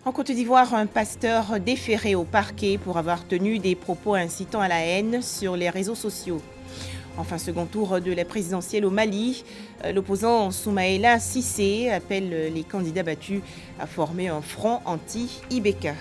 En Côte d'Ivoire, un pasteur déféré au parquet pour avoir tenu des propos incitant à la haine sur les réseaux sociaux. Enfin, second tour de la présidentielle au Mali, l'opposant Soumaïla Cissé appelle les candidats battus à former un front anti-Ibeka.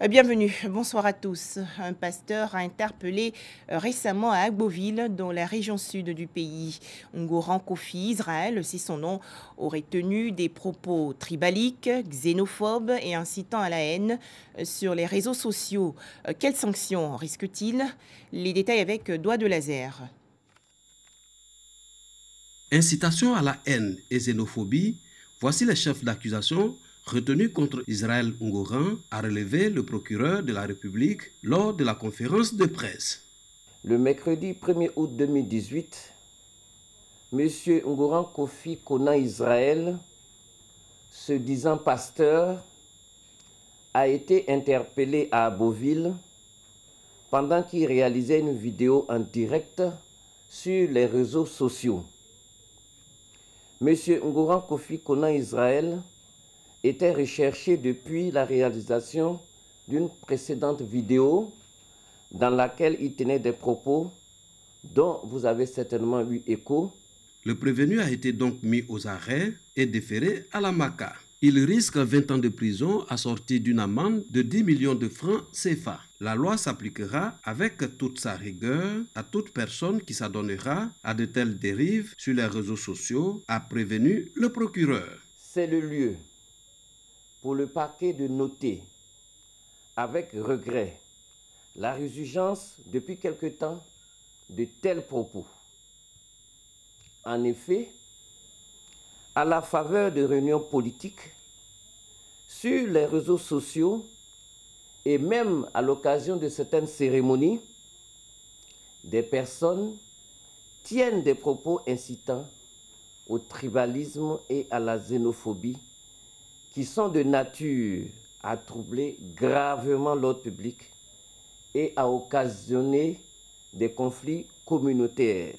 Bienvenue, bonsoir à tous. Un pasteur a interpellé récemment à Agboville, dans la région sud du pays. Ngoran Kofi Israël, c'est son nom, aurait tenu des propos tribaliques, xénophobes et incitant à la haine sur les réseaux sociaux. Quelles sanctions risque-t-il? Les détails avec Doigt de Laser. Incitation à la haine et xénophobie, voici les chefs d'accusation retenu contre Israël Ngoran, a relevé le procureur de la République lors de la conférence de presse. Le mercredi 1er août 2018, M. Ngoran Kofi Konan Israël, se disant pasteur, a été interpellé à Agboville pendant qu'il réalisait une vidéo en direct sur les réseaux sociaux. M. Ngoran Kofi Konan Israël était recherché depuis la réalisation d'une précédente vidéo dans laquelle il tenait des propos dont vous avez certainement eu écho. Le prévenu a été donc mis aux arrêts et déféré à la MACA. Il risque 20 ans de prison assortie d'une amende de 10 millions de francs CFA. La loi s'appliquera avec toute sa rigueur à toute personne qui s'adonnera à de telles dérives sur les réseaux sociaux, a prévenu le procureur. C'est le lieu pour le parquet de noter avec regret la résurgence depuis quelque temps de tels propos. En effet, à la faveur de réunions politiques, sur les réseaux sociaux et même à l'occasion de certaines cérémonies, des personnes tiennent des propos incitant au tribalisme et à la xénophobie qui sont de nature à troubler gravement l'ordre public et à occasionner des conflits communautaires.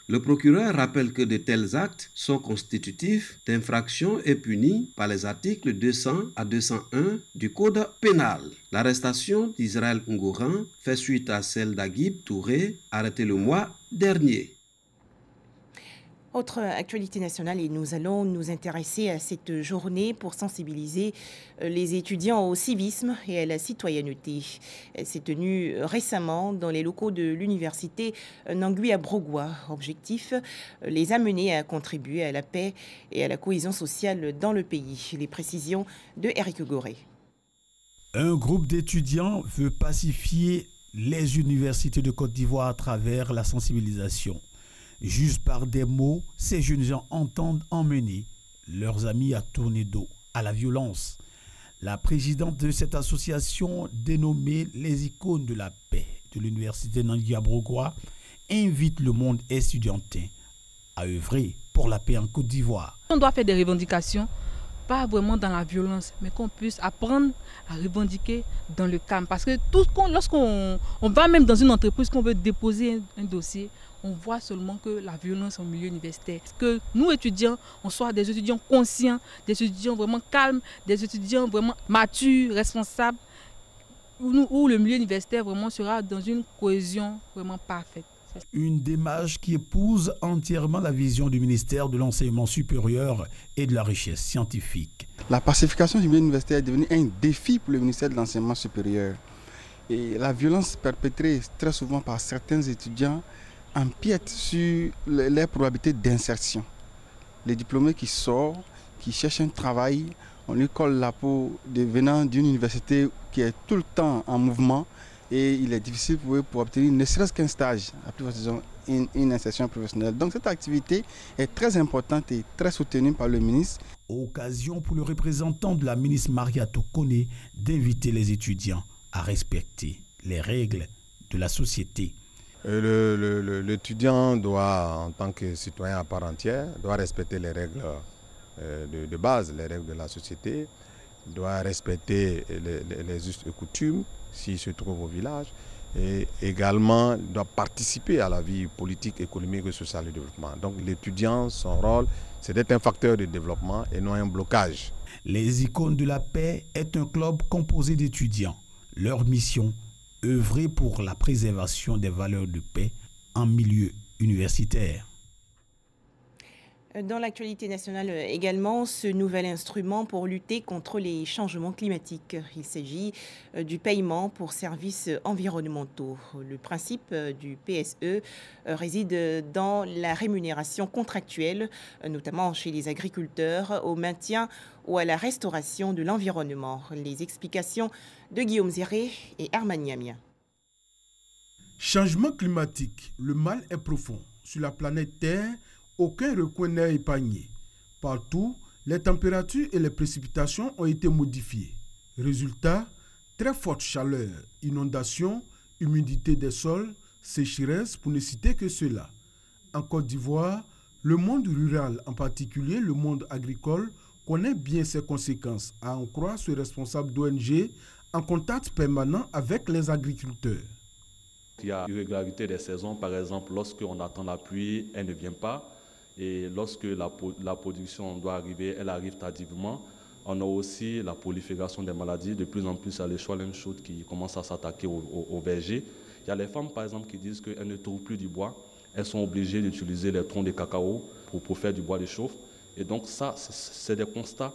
Le procureur rappelle que de tels actes sont constitutifs d'infractions et punis par les articles 200 à 201 du Code pénal. L'arrestation d'Israël Ngoran fait suite à celle d'Aguib Touré, arrêté le mois dernier. Autre actualité nationale, et nous allons nous intéresser à cette journée pour sensibiliser les étudiants au civisme et à la citoyenneté. Elle s'est tenue récemment dans les locaux de l'université Nangui-Abrogwa. Objectif, les amener à contribuer à la paix et à la cohésion sociale dans le pays. Les précisions de Eric Goré. Un groupe d'étudiants veut pacifier les universités de Côte d'Ivoire à travers la sensibilisation. Juste par des mots, ces jeunes gens entendent emmener leurs amis à tourner dos à la violence. La présidente de cette association, dénommée les icônes de la paix de l'université Nangui-Abrogwa, invite le monde estudiantin à œuvrer pour la paix en Côte d'Ivoire. On doit faire des revendications, pas vraiment dans la violence, mais qu'on puisse apprendre à revendiquer dans le calme. Parce que lorsqu'on va même dans une entreprise, qu'on veut déposer un dossier, on voit seulement que la violence au milieu universitaire. Que nous, étudiants, on soit des étudiants conscients, des étudiants vraiment calmes, des étudiants vraiment matures, responsables, où le milieu universitaire vraiment sera dans une cohésion vraiment parfaite. Une démarche qui épouse entièrement la vision du ministère de l'Enseignement supérieur et de la Recherche scientifique. La pacification du milieu universitaire est devenue un défi pour le ministère de l'Enseignement supérieur. Et la violence perpétrée très souvent par certains étudiants empiète sur les probabilités d'insertion. Les diplômés qui sortent, qui cherchent un travail, on lui colle la peau venant d'une université qui est tout le temps en mouvement et il est difficile pour eux pour obtenir ne serait-ce qu'un stage, à plus forte raison une insertion professionnelle. Donc cette activité est très importante et très soutenue par le ministre. Occasion pour le représentant de la ministre Maria Tokone d'inviter les étudiants à respecter les règles de la société. L'étudiant doit, en tant que citoyen à part entière, doit respecter les règles de base, les règles de la société, doit respecter les us et coutumes s'il se trouve au village et également doit participer à la vie politique, économique et sociale et développement. Donc l'étudiant, son rôle, C'était un facteur de développement et non un blocage. Les Icônes de la paix est un club composé d'étudiants. Leur mission, œuvrer pour la préservation des valeurs de paix en milieu universitaire. Dans l'actualité nationale également, ce nouvel instrument pour lutter contre les changements climatiques. Il s'agit du paiement pour services environnementaux. Le principe du PSE réside dans la rémunération contractuelle, notamment chez les agriculteurs, au maintien ou à la restauration de l'environnement. Les explications de Guillaume Zéré et Armand Niamia. Changement climatique, le mal est profond. Sur la planète Terre, aucun recoin n'est épargné. Partout, les températures et les précipitations ont été modifiées. Résultat, très forte chaleur, inondations, humidité des sols, sécheresse, pour ne citer que cela. En Côte d'Ivoire, le monde rural, en particulier le monde agricole, connaît bien ses conséquences, à en croire ce responsable d'ONG en contact permanent avec les agriculteurs. Il y a irrégularité des saisons, par exemple, lorsqu'on attend la pluie, elle ne vient pas. Et lorsque la production doit arriver, elle arrive tardivement. On a aussi la prolifération des maladies, de plus en plus à l'échelle chaude qui commence à s'attaquer aux bergers. Il y a les femmes, par exemple, qui disent qu'elles ne trouvent plus du bois. Elles sont obligées d'utiliser les troncs de cacao pour faire du bois de chauffe. Et donc ça, c'est des constats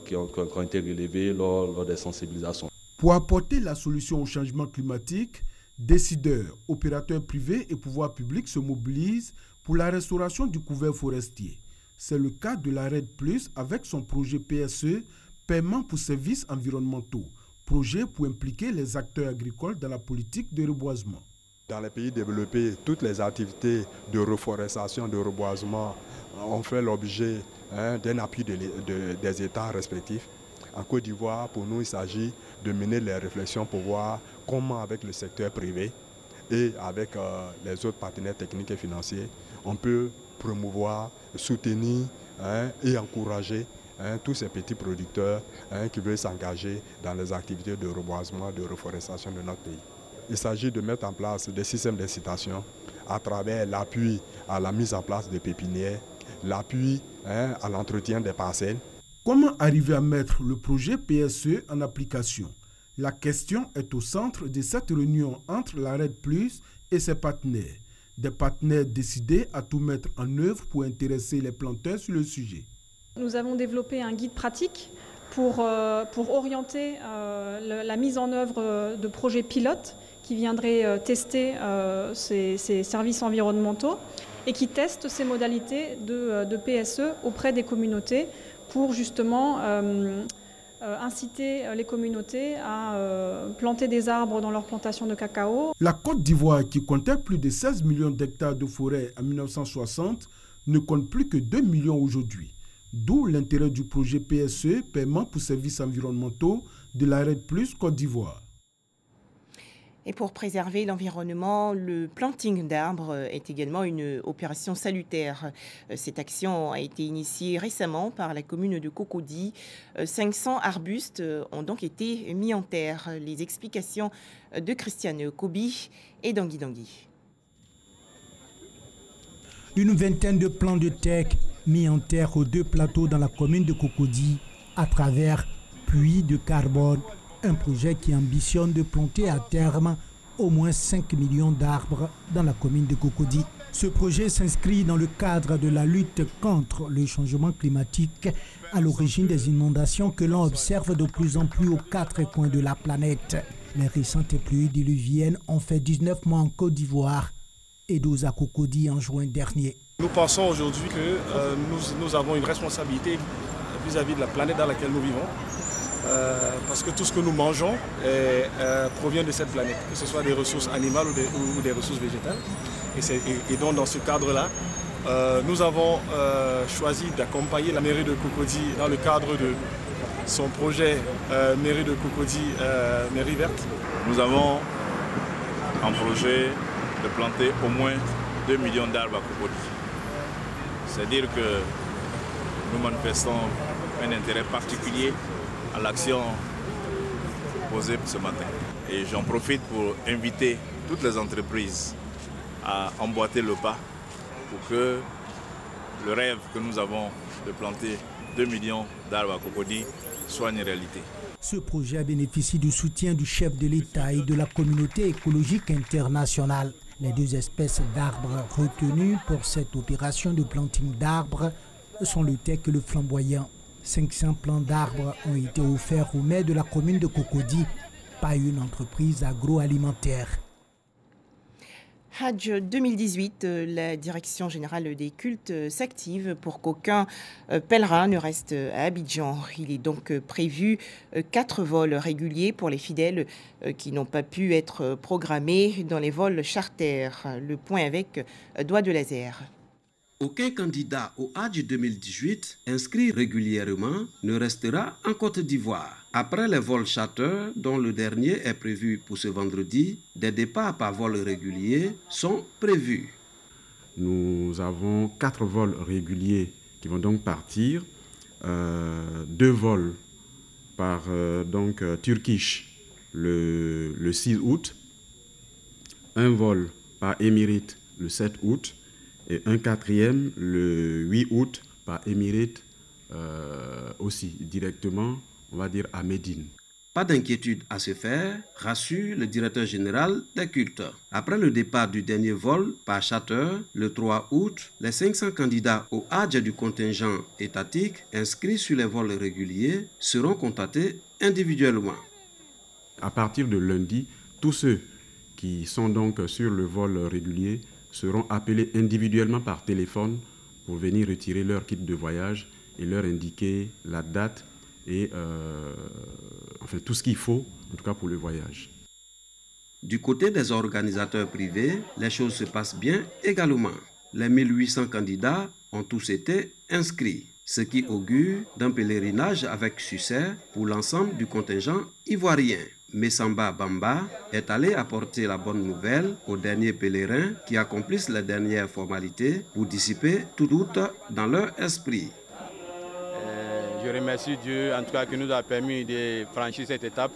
qui ont été relevés lors des sensibilisations. Pour apporter la solution au changement climatique, décideurs, opérateurs privés et pouvoirs publics se mobilisent pour la restauration du couvert forestier. C'est le cas de la RED+, avec son projet PSE, paiement pour services environnementaux, projet pour impliquer les acteurs agricoles dans la politique de reboisement. Dans les pays développés, toutes les activités de reforestation, de reboisement ont fait l'objet d'un appui des États respectifs. En Côte d'Ivoire, pour nous, il s'agit de mener les réflexions pour voir comment, avec le secteur privé et avec les autres partenaires techniques et financiers, on peut promouvoir, soutenir et encourager tous ces petits producteurs qui veulent s'engager dans les activités de reboisement, de reforestation de notre pays. Il s'agit de mettre en place des systèmes d'incitation à travers l'appui à la mise en place de pépinières, l'appui à l'entretien des parcelles. Comment arriver à mettre le projet PSE en application? La question est au centre de cette réunion entre la RED+ et ses partenaires. Des partenaires décidés à tout mettre en œuvre pour intéresser les planteurs sur le sujet. Nous avons développé un guide pratique pour orienter la mise en œuvre de projets pilotes qui viendraient tester ces services environnementaux et qui testent ces modalités de PSE auprès des communautés pour justement inciter les communautés à planter des arbres dans leur plantation de cacao. La Côte d'Ivoire, qui comptait plus de 16 millions d'hectares de forêt en 1960, ne compte plus que 2 millions aujourd'hui. D'où l'intérêt du projet PSE, paiement pour services environnementaux, de la RED+ Côte d'Ivoire. Et pour préserver l'environnement, le planting d'arbres est également une opération salutaire. Cette action a été initiée récemment par la commune de Cocody. 500 arbustes ont donc été mis en terre. Les explications de Christiane Kobi et d'Angui Dangui. Une vingtaine de plants de teck mis en terre aux 2 plateaux dans la commune de Cocody à travers puits de carbone. Un projet qui ambitionne de planter à terme au moins 5 millions d'arbres dans la commune de Cocody. Ce projet s'inscrit dans le cadre de la lutte contre le changement climatique à l'origine des inondations que l'on observe de plus en plus aux 4 coins de la planète. Les récentes pluies diluviennes ont fait 19 mois en Côte d'Ivoire et 12 à Cocody en juin dernier. Nous pensons aujourd'hui que nous avons une responsabilité vis-à-vis de la planète dans laquelle nous vivons. Parce que tout ce que nous mangeons provient de cette planète, que ce soit des ressources animales ou des ressources végétales. Et donc dans ce cadre-là, nous avons choisi d'accompagner la mairie de Cocody dans le cadre de son projet mairie de Cocody, mairie verte. Nous avons un projet de planter au moins 2 millions d'arbres à Cocody. C'est-à-dire que nous manifestons un intérêt particulier à l'action posée ce matin. Et j'en profite pour inviter toutes les entreprises à emboîter le pas pour que le rêve que nous avons de planter 2 millions d'arbres à cocody soit une réalité. Ce projet bénéficie du soutien du chef de l'État et de la communauté écologique internationale. Les 2 espèces d'arbres retenues pour cette opération de planting d'arbres sont le teck et le flamboyant. 500 plants d'arbres ont été offerts aux maires de la commune de Cocody par une entreprise agroalimentaire. Hajj 2018, la Direction générale des cultes s'active pour qu'aucun pèlerin ne reste à Abidjan. Il est donc prévu 4 vols réguliers pour les fidèles qui n'ont pas pu être programmés dans les vols charters. Le point avec Doigt de Laser. Aucun candidat au Hajj 2018 inscrit régulièrement ne restera en Côte d'Ivoire. Après les vols charter, dont le dernier est prévu pour ce vendredi, des départs par vol régulier sont prévus. Nous avons 4 vols réguliers qui vont donc partir. 2 vols par Turkish le 6 août, un vol par Emirates le 7 août, et un 4e le 8 août par Emirates aussi directement, on va dire à Médine. Pas d'inquiétude à se faire, rassure le directeur général des cultes. Après le départ du dernier vol par charter, le 3 août, les 500 candidats au Hajj du contingent étatique inscrits sur les vols réguliers seront contactés individuellement. À partir de lundi, tous ceux qui sont donc sur le vol régulier seront appelés individuellement par téléphone pour venir retirer leur kit de voyage et leur indiquer la date et tout ce qu'il faut, en tout cas pour le voyage. Du côté des organisateurs privés, les choses se passent bien également. Les 1800 candidats ont tous été inscrits, ce qui augure d'un pèlerinage avec succès pour l'ensemble du contingent ivoirien. Messamba Bamba est allé apporter la bonne nouvelle aux derniers pèlerins qui accomplissent les dernières formalités pour dissiper tout doute dans leur esprit. Je remercie Dieu en tout cas qui nous a permis de franchir cette étape.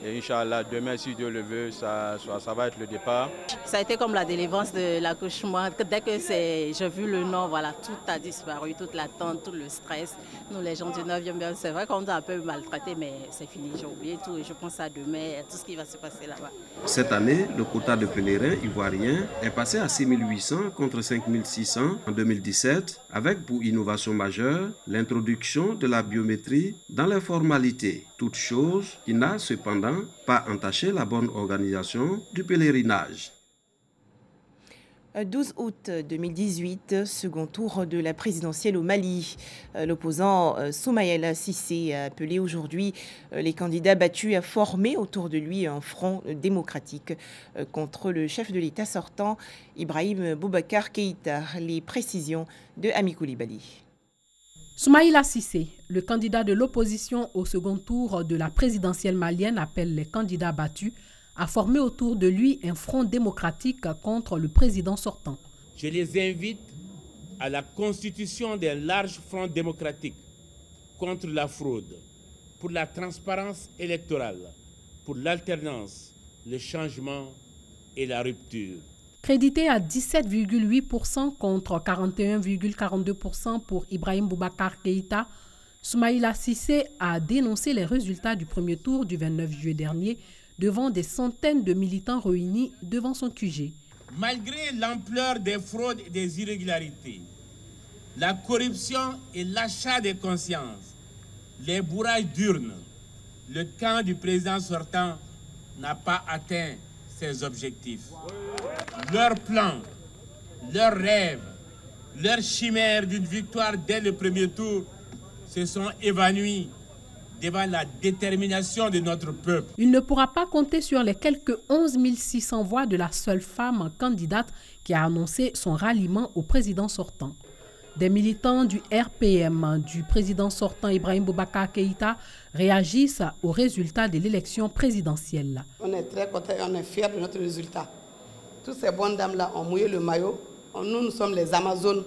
Et Inch'Allah, demain, si Dieu le veut, ça va être le départ. Ça a été comme la délivrance de l'accouchement. Dès que j'ai vu le nom, voilà, tout a disparu, toute l'attente, tout le stress. Nous, les gens du 9e, c'est vrai qu'on nous a un peu maltraités, mais c'est fini, j'ai oublié tout et je pense à demain, tout ce qui va se passer là-bas. Cette année, le quota de pèlerins ivoiriens est passé à 6 800 contre 5 600 en 2017, avec pour innovation majeure l'introduction de la biométrie dans les formalités. Toute chose qui n'a cependant pas entaché la bonne organisation du pèlerinage. 12 août 2018, second tour de la présidentielle au Mali. L'opposant Soumaïla Cissé a appelé aujourd'hui les candidats battus à former autour de lui un front démocratique contre le chef de l'État sortant, Ibrahim Boubacar Keïta. Les précisions de Ami Koulibaly. Soumaïla Cissé, le candidat de l'opposition au second tour de la présidentielle malienne, appelle les candidats battus à former autour de lui un front démocratique contre le président sortant. Je les invite à la constitution d'un large front démocratique contre la fraude, pour la transparence électorale, pour l'alternance, le changement et la rupture. Crédité à 17,8% contre 41,42% pour Ibrahim Boubacar Keïta, Soumaïla Cissé a dénoncé les résultats du premier tour du 29 juillet dernier devant des centaines de militants réunis devant son QG. Malgré l'ampleur des fraudes et des irrégularités, la corruption et l'achat des consciences, les bourrages d'urnes, le camp du président sortant n'a pas atteint ses objectifs. Leurs plans, leurs rêves, leurs chimères d'une victoire dès le premier tour se sont évanouis devant la détermination de notre peuple. Il ne pourra pas compter sur les quelques 11 600 voix de la seule femme candidate qui a annoncé son ralliement au président sortant. Des militants du RPM du président sortant Ibrahim Boubacar Keïta réagissent aux résultats de l'élection présidentielle. On est très contents et on est fiers de notre résultat. Toutes ces bonnes dames-là ont mouillé le maillot. Nous sommes les Amazones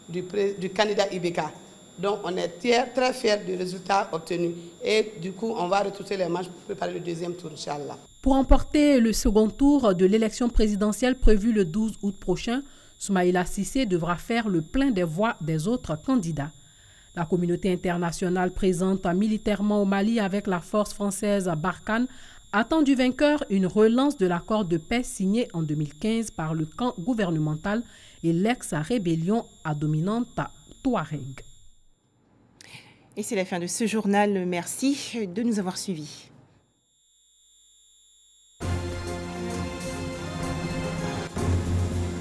du candidat Ibeka. Donc on est très fiers du résultat obtenu. Et du coup, on va retrousser les manches pour préparer le deuxième tour, Inch'Allah. Pour emporter le second tour de l'élection présidentielle prévue le 12 août prochain, Soumaïla Cissé devra faire le plein des voix des autres candidats. La communauté internationale présente militairement au Mali avec la force française Barkhane attend du vainqueur une relance de l'accord de paix signé en 2015 par le camp gouvernemental et l'ex-rébellion à dominante Touareg. Et c'est la fin de ce journal. Merci de nous avoir suivis.